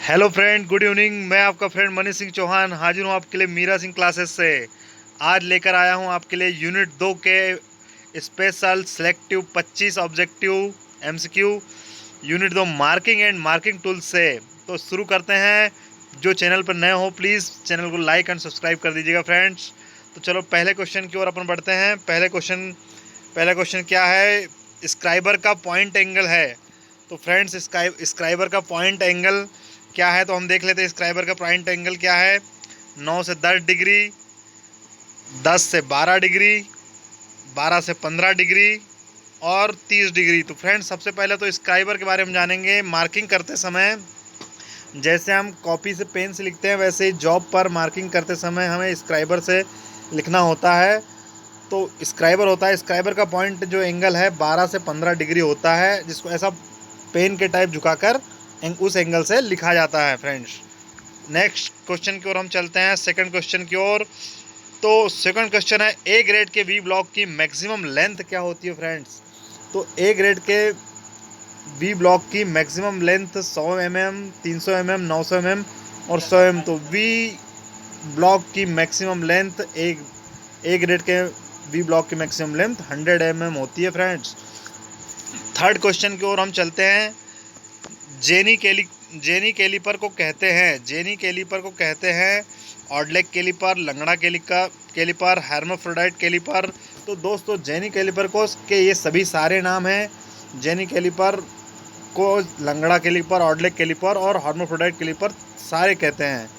Hello friend, good evening. मैं आपका friend Manish Singh Chauhan हाजिर हूँ आपके लिए मीरा सिंह क्लासेस से। आज लेकर आया हूँ आपके लिए यूनिट 2 के special selective 25 objective MCQ unit 2 marking and marking tools से। तो शुरू करते हैं। जो चैनल पर नए हो प्लीज़ चैनल को लाइक एंड सब्सक्राइब कर दीजिएगा फ्रेंड्स। तो चलो पहले क्वेश्चन की ओर अपन बढ़ते हैं। पहला क्वेश्चन क्या है? स्क्राइबर का पॉइंट एंगल है। तो फ्रेंड्स स्क्राइबर का पॉइंट एंगल क्या है, तो हम देख लेते हैं स्क्राइबर का पॉइंट एंगल क्या है। 9 से 10 डिग्री, 10 से 12 डिग्री, 12 से 15 डिग्री और 30 डिग्री। तो फ्रेंड्स सबसे पहले तो स्क्राइबर के बारे में जानेंगे। मार्किंग करते समय जैसे हम कॉपी से पेन से लिखते हैं, वैसे ही जॉब पर मार्किंग करते समय हमें स्क्राइबर से लिखना होता है। तो स्क्राइबर होता है, स्क्राइबर का पॉइंट जो एंगल है 12 से 15 डिग्री होता है, जिसको ऐसा पेन के टाइप झुकाकर उस एंगल से लिखा जाता है फ्रेंड्स। नेक्स्ट क्वेश्चन की ओर हम चलते हैं, सेकंड क्वेश्चन की ओर। तो सेकंड क्वेश्चन है, ए ग्रेड के वी ब्लॉक की मैक्सिमम लेंथ क्या होती है फ्रेंड्स? तो ए ग्रेड के वी ब्लॉक की maximum length 100 mm, 300 mm, 900 mm और 100 mm। तो वी ब्लॉक की मैक्सिमम लेंथ ए ग्रेड के वी ब्लॉक की मैक्सिमम लेंथ 100 mm होती है फ्रेंड्स। थर्ड क्वेश्चन की ओर हम चलते हैं। जेनी कैलिपर को कहते हैं ऑडलेक कैलिपर, लंगड़ा कैलिपर, हेर्माफ्रोडाइट कैलिपर। तो दोस्तों जेनी कैलिपर को के ये सभी सारे नाम हैं। जेनी कैलिपर को लंगड़ा कैलिपर, ऑडलेक कैलिपर और हेर्माफ्रोडाइट कैलिपर सारे कहते हैं।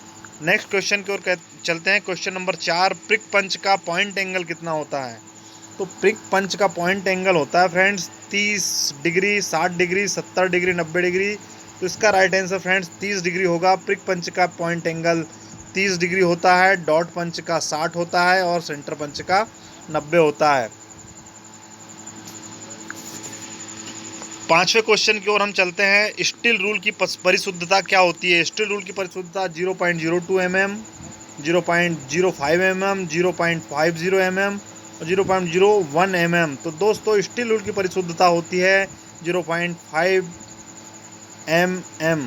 नेक्स्ट क्वेश्चन की ओर चलते हैं। क्वेश्चन नंबर 4, प्रिक पंच का पॉइंट एंगल कितना होता है? तो प्रिक पंच का पॉइंट एंगल होता है friends 30 degree, 60 degree, 70 degree, 90 degree. तो इसका राइट आंसर फ्रेंड्स 30 डिग्री होगा। प्रिक पंच का पॉइंट एंगल 30 डिग्री होता है, डॉट पंच का 60 होता है और सेंटर पंच का 90 होता है। पांचवें क्वेश्चन की ओर हम चलते हैं। स्टील रूल की परिशुद्धता क्या होती है? स्टील रूल की परिशुद्धता 0.02 mm, 0.05 mm, 0.50 mm और 0.01 mm। तो दोस्तों स्टील रूल की परिशुद्धता होती है 0.5 mm।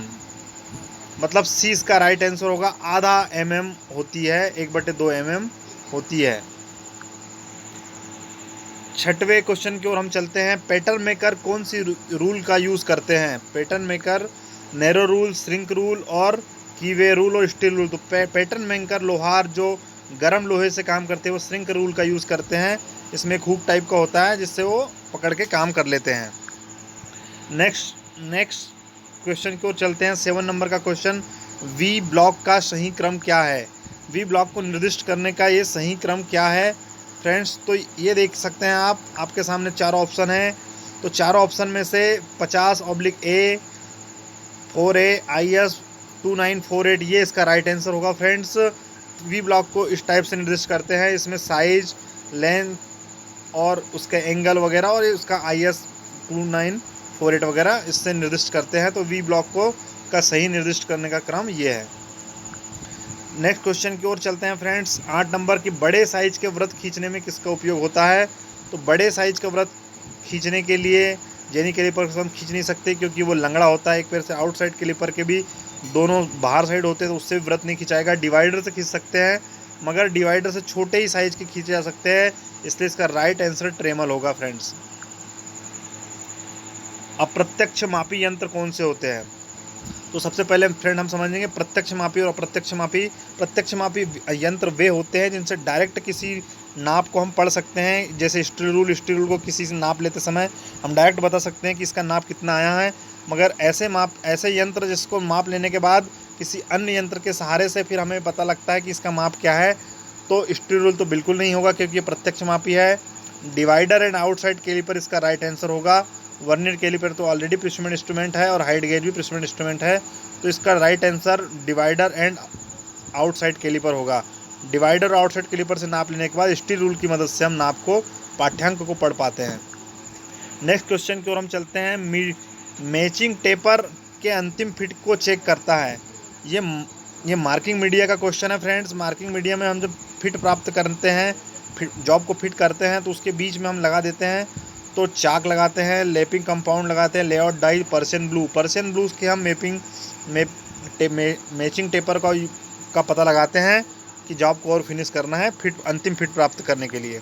मतलब सी इसका राइट आंसर होगा। आधा mm होती है, 1/2 mm होती है। छठवें क्वेश्चन की ओर हम चलते हैं। पैटर्न मेकर कौन सी रूल का यूज़ करते हैं? Pattern maker narrow rule, shrink rule और कीवे रूल और स्टील रूल। तो पैटर्न मेकर लोहार जो गर्म लोहे से काम करते हैं वो श्रिंक रूल का यूज़ करते हैं। इसमें एक हुक टाइप का होता है जिससे वो पकड़ के काम कर लेते हैं। नेक्स्ट क्वेश्चन की ओर चलते हैं। 7 नंबर का क्वेश्चन, वी ब्लॉक का सही क्रम क्या है? वी ब्लॉक को निर्दिष्ट करने का ये सही क्रम क्या है फ्रेंड्स? तो ये देख सकते हैं आप, आपके सामने चारों ऑप्शन हैं। तो चारों ऑप्शन में से 50/A, 4A, IS 2948 ये इसका राइट आंसर होगा फ्रेंड्स। वी ब्लॉक को इस टाइप से निर्दिष्ट करते हैं। इसमें साइज, लेंथ और उसका एंगल वगैरह और उसका IS 2948 वगैरह इससे निर्दिष्ट करते हैं। तो वी ब्लॉक को का सही निर्दिष्ट करने का क्रम ये है। नेक्स्ट क्वेश्चन की ओर चलते हैं फ्रेंड्स। 8 नंबर की, बड़े साइज के वृत्त खींचने में किसका उपयोग होता है? तो बड़े साइज का वृत्त खींचने के लिए जेनी कैलिपर से हम खींच नहीं सकते क्योंकि वो लंगड़ा होता है। एक पैर से आउटसाइड कैलिपर के भी दोनों बाहर साइड होते हैं तो उससे वृत्त नहीं खिंचाएगा। डिवाइडर से खींच सकते हैं मगर डिवाइडर से छोटे ही साइज के खींचे जा सकते हैं, इसलिए इसका राइट आंसर ट्रेमल होगा फ्रेंड्स। अप्रत्यक्ष मापी यंत्र कौन से होते हैं? तो सबसे पहले फ्रेंड हम समझेंगे प्रत्यक्ष मापी और अप्रत्यक्ष मापी। प्रत्यक्ष मापी यंत्र वे होते हैं जिनसे डायरेक्ट किसी नाप को हम पढ़ सकते हैं। जैसे स्टील रूल को किसी से नाप लेते समय हम डायरेक्ट बता सकते हैं कि इसका नाप कितना आया है। मगर ऐसे यंत्र जिसको माप लेने के बाद किसी अन्य यंत्र के सहारे से फिर हमें पता लगता है कि इसका माप क्या है, तो स्टील रूल तो बिल्कुल नहीं होगा क्योंकि ये प्रत्यक्ष मापी है। डिवाइडर एंड आउटसाइड कैलिपर इसका राइट आंसर होगा। वर्नियर कैलिपर तो ऑलरेडी प्रिसिजन इंस्ट्रूमेंट है और हाइट गेज भी प्रिसिजन इंस्ट्रूमेंट है, तो इसका right answer divider and outside calliper होगा। डिवाइडर और आउटसाइड कैलिपर से नाप लेने के बाद स्टील रूल की मदद से हम नाप को, पाठ्यांक को पढ़ पाते हैं। नेक्स्ट क्वेश्चन की ओर हम चलते हैं। मैचिंग टेपर के अंतिम फिट को चेक करता है। ये मार्किंग मीडिया का क्वेश्चन है फ्रेंड्स। मार्किंग मीडिया में हम जब फिट प्राप्त करते हैं, जॉब को फिट करते हैं तो उसके बीच में हम लगा देते हैं तो चाक लगाते हैं, लेपिंग कंपाउंड लगाते हैं, लेआउट डाई, पर्शियन ब्लू की हम मैचिंग टेपर का पता लगाते हैं कि जॉब को और फिनिश करना है अंतिम फिट प्राप्त करने के लिए।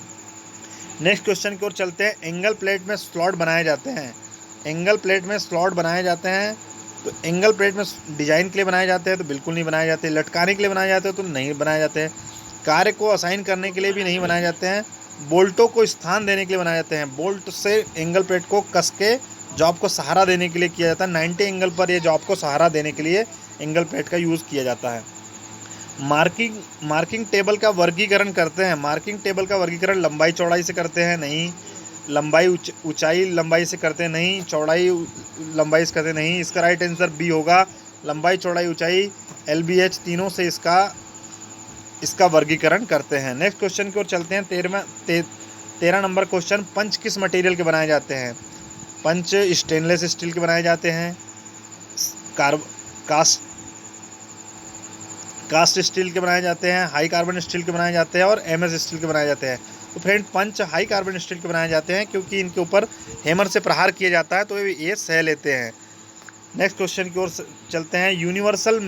नेक्स्ट क्वेश्चन की ओर चलते हैं। एंगल प्लेट में स्लॉट बनाए जाते हैं। एंगल प्लेट में स्लॉट बनाए जाते हैं तो एंगल प्लेट में डिजाइन के लिए बनाए जाते हैं तो बिल्कुल नहीं बनाए जाते। लटकाने के लिए बनाए जाते हैं तो नहीं बनाए जाते हैं। कार्य को असाइन करने के लिए भी नहीं बनाए जाते हैं। बोल्टों को स्थान देने के लिए बनाए जाते हैं। बोल्ट से एंगल प्लेट को कस के जॉब को सहारा देने के लिए किया जाता है। 90 एंगल पर ये जॉब को सहारा देने के लिए एंगल प्लेट का यूज़ किया जाता है। मार्किंग टेबल का वर्गीकरण करते हैं। मार्किंग टेबल का वर्गीकरण लंबाई चौड़ाई से करते हैं? नहीं। लंबाई ऊंचाई लंबाई से करते हैं? नहीं। चौड़ाई लंबाई से करते नहीं। इसका राइट आंसर बी होगा। लंबाई चौड़ाई ऊंचाई LBH तीनों से इसका वर्गीकरण करते हैं। नेक्स्ट क्वेश्चन की ओर चलते हैं। 13 नंबर क्वेश्चन। पंच किस मटेरियल के बनाए जाते हैं? पंच स्टेनलेस स्टील के बनाए जाते हैं, कास्ट स्टील के बनाए जाते हैं, हाई कार्बन स्टील के बनाए जाते हैं और MS स्टील के बनाए जाते हैं। तो फ्रेंड पंच हाई कार्बन स्टील के बनाए जाते हैं क्योंकि इनके ऊपर हैमर से प्रहार किया जाता है तो ये सह लेते हैं। नेक्स्ट क्वेश्चन की ओर चलते हैं। यूनिवर्सल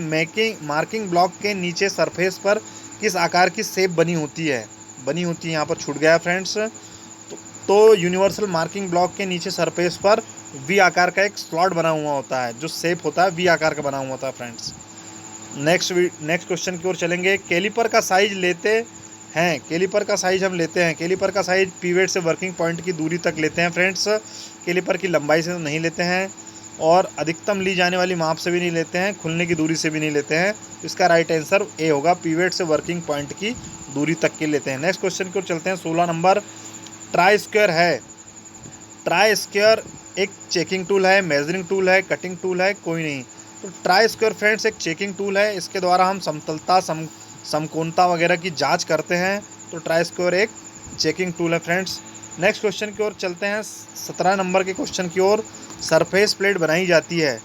मार्किंग ब्लॉक के नीचे सरफेस पर किस आकार की शेप बनी होती है? यहाँ पर छूट गया फ्रेंड्स। तो यूनिवर्सल मार्किंग ब्लॉक के नीचे सरफेस पर V आकार का एक स्लॉट बना हुआ होता है, जो शेप होता है V आकार का बना हुआ होता है फ्रेंड्स। नेक्स्ट क्वेश्चन की ओर चलेंगे। कैलिपर का साइज लेते हैं। कैलिपर का साइज हम लेते हैं। कैलिपर का साइज पिवेट से वर्किंग पॉइंट की दूरी तक लेते हैं फ्रेंड्स। कैलिपर की लंबाई से तो नहीं लेते हैं और अधिकतम ली जाने वाली माप से भी नहीं लेते हैं, खुलने की दूरी से भी नहीं लेते हैं। इसका राइट आंसर ए होगा। पिवेट से वर्किंग पॉइंट की दूरी तक के लेते हैं। नेक्स्ट क्वेश्चन की ओर चलते हैं। 16 नंबर। ट्राई स्क्वायर है। ट्राई स्क्वायर एक चेकिंग टूल है, मेजरिंग टूल है, कटिंग टूल है? कोई नहीं। तो ट्राई स्क्वायर फ्रेंड्स एक चेकिंग टूल है। इसके द्वारा हम समतलता समकोणता वगैरह की जांच करते हैं। तो ट्राई स्क्वायर एक चेकिंग टूल है फ्रेंड्स। नेक्स्ट क्वेश्चन की ओर चलते हैं। 17 नंबर के क्वेश्चन की ओर। सरफेस प्लेट बनाई जाती है।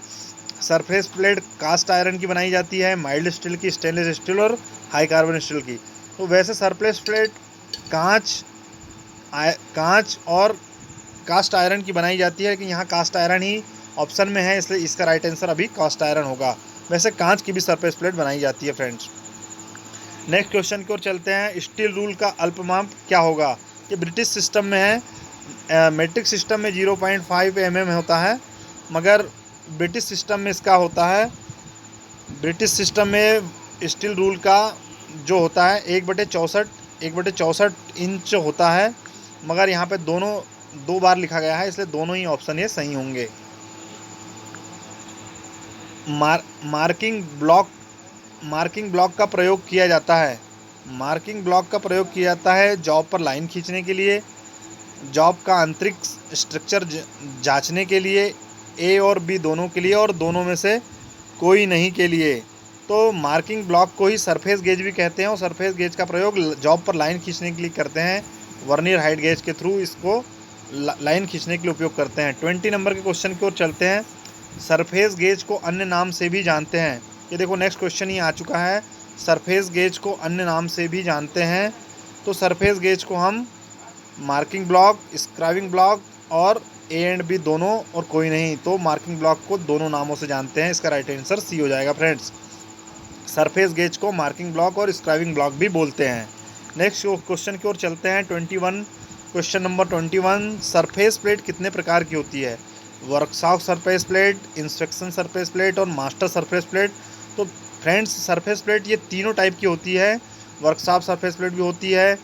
सरफेस प्लेट कास्ट आयरन की बनाई जाती है, माइल्ड स्टील की, स्टेनलेस स्टील और हाई कार्बन स्टील की। तो वैसे सरफेस प्लेट कांच और कास्ट आयरन की बनाई जाती है, लेकिन यहाँ कास्ट आयरन ही ऑप्शन में है, इसलिए इसका राइट आंसर अभी कास्ट आयरन होगा। वैसे कांच की भी सरफेस प्लेट बनाई जाती है फ्रेंड्स। नेक्स्ट क्वेश्चन की ओर चलते हैं। स्टील रूल का अल्पमाप क्या होगा? ये ब्रिटिश सिस्टम में है। मेट्रिक सिस्टम में 0.5 mm होता है, मगर ब्रिटिश सिस्टम में इसका होता है। ब्रिटिश सिस्टम में स्टील रूल का जो होता है 1/64 इंच होता है, मगर यहाँ पे दो बार लिखा गया है, इसलिए दोनों ही ऑप्शन ये सही होंगे। मार्किंग ब्लॉक का प्रयोग किया जाता है। मार्किंग ब्लॉक का प्रयोग किया जाता है जॉब पर लाइन खींचने के लिए, जॉब का आंतरिक स्ट्रक्चर जांचने के लिए, A और B दोनों के लिए और दोनों में से कोई नहीं के लिए। तो मार्किंग ब्लॉक को ही सरफेस गेज भी कहते हैं और सरफेस गेज का प्रयोग जॉब पर लाइन खींचने के लिए करते हैं। वर्नियर हाइट गेज के थ्रू इसको लाइन खींचने के लिए उपयोग करते हैं। 20 नंबर के क्वेश्चन की ओर चलते हैं। सरफेस गेज को अन्य नाम से भी जानते हैं। ये देखो नेक्स्ट क्वेश्चन ही आ चुका है। सरफेस गेज को अन्य नाम से भी जानते हैं। तो सरफेस गेज को हम मार्किंग ब्लॉक, स्क्राइबिंग ब्लॉक और A एंड B दोनों और कोई नहीं, तो मार्किंग ब्लॉक को दोनों नामों से जानते हैं। इसका राइट आंसर C हो जाएगा फ्रेंड्स। सरफेस गेज को मार्किंग ब्लॉक और स्क्राइबिंग ब्लॉक भी बोलते हैं। नेक्स्ट क्वेश्चन की ओर चलते हैं। 21 क्वेश्चन नंबर 21। सरफेस प्लेट कितने प्रकार की होती है? Workshop surface plate, inspection surface plate और मास्टर सरफेस प्लेट। तो फ्रेंड्स सरफेस प्लेट ये तीनों टाइप की होती है। वर्कशॉप सरफेस प्लेट भी होती है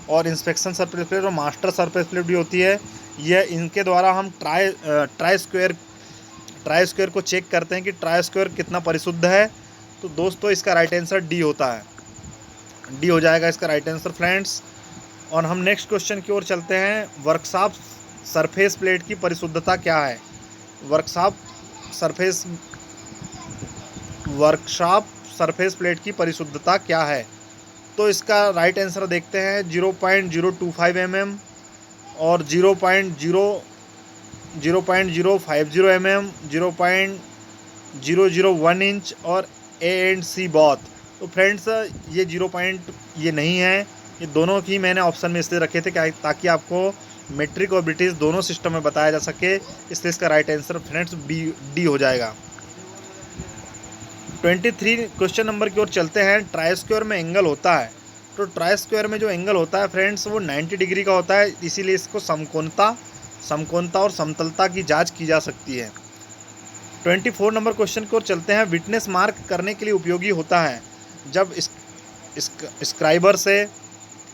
और इंस्पेक्शन सरफेस प्लेट और मास्टर सरफेस प्लेट भी होती है। यह इनके द्वारा हम ट्राई स्क्वायर को चेक करते हैं कि ट्राई स्क्वायर कितना परिशुद्ध है। तो दोस्तों इसका राइट आंसर डी होता है। डी हो जाएगा इसका राइट आंसर फ्रेंड्स। और हम नेक्स्ट क्वेश्चन की ओर चलते हैं। वर्कशॉप सरफेस प्लेट की परिशुद्धता क्या है? वर्कशॉप सरफेस प्लेट की परिशुद्धता क्या है? तो इसका राइट आंसर देखते हैं। 0.025 mm और 0.050 mm, 0.001 इंच और A एंड C बॉथ। तो फ्रेंड्स ये नहीं है, ये दोनों ही मैंने ऑप्शन में इसलिए रखे थे ताकि आपको मेट्रिक और ब्रिटिश दोनों सिस्टम में बताया जा सके, इसलिए इसका राइट आंसर फ्रेंड्स डी हो जाएगा। 23 क्वेश्चन नंबर की ओर चलते हैं। ट्राई स्क्वायर में एंगल होता है, तो ट्राई स्क्वायर में जो एंगल होता है फ्रेंड्स वो 90 डिग्री का होता है, इसीलिए इसको समकोणता और समतलता की जांच की जा सकती है। 24 नंबर क्वेश्चन की ओर चलते हैं। विटनेस मार्क करने के लिए उपयोगी होता है। जब स्क्राइबर से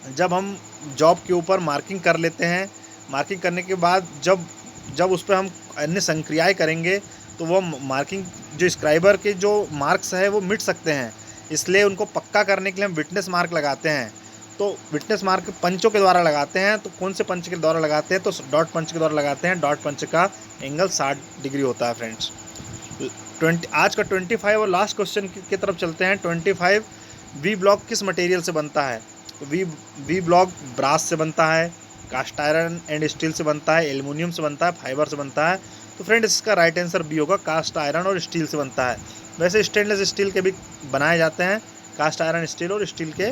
जब हम जॉब के ऊपर मार्किंग कर लेते हैं, मार्किंग करने के बाद जब उस पर हम अन्य संक्रियाएँ करेंगे तो वो मार्किंग जो स्क्राइबर के जो मार्क्स है वो मिट सकते हैं, इसलिए उनको पक्का करने के लिए हम विटनेस मार्क लगाते हैं। तो विटनेस मार्क पंचों के द्वारा लगाते हैं। तो कौन से पंच के द्वारा लगाते हैं? तो डॉट पंच के द्वारा लगाते हैं। डॉट पंच का एंगल 60 डिग्री होता है फ्रेंड्स। आज का 25 और लास्ट क्वेश्चन की तरफ चलते हैं। 25 वी ब्लॉक किस मटेरियल से बनता है? तो वी ब्लॉक ब्रास से बनता है, कास्ट आयरन एंड स्टील से बनता है, एल्युमिनियम से बनता है, फाइबर से बनता है। तो फ्रेंड्स इसका राइट आंसर बी होगा, कास्ट आयरन और स्टील से बनता है। वैसे स्टेनलेस स्टील के भी बनाए जाते हैं, कास्ट आयरन स्टील और स्टील के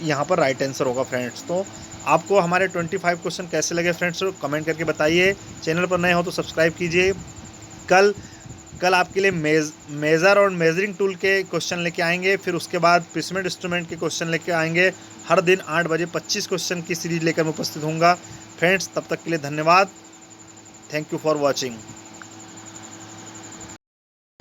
यहाँ पर राइट आंसर होगा फ्रेंड्स। तो आपको हमारे 25 क्वेश्चन कैसे लगे फ्रेंड्स कमेंट करके बताइए। चैनल पर नए हो तो सब्सक्राइब कीजिए। कल आपके लिए मेज़र और मेजरिंग टूल के क्वेश्चन लेके आएंगे, फिर उसके बाद पिस्मेंट इंस्ट्रूमेंट के क्वेश्चन लेके आएंगे। हर दिन 8 बजे 25 क्वेश्चन की सीरीज लेकर मैं उपस्थित होऊंगा फ्रेंड्स। तब तक के लिए धन्यवाद। Thank you for watching.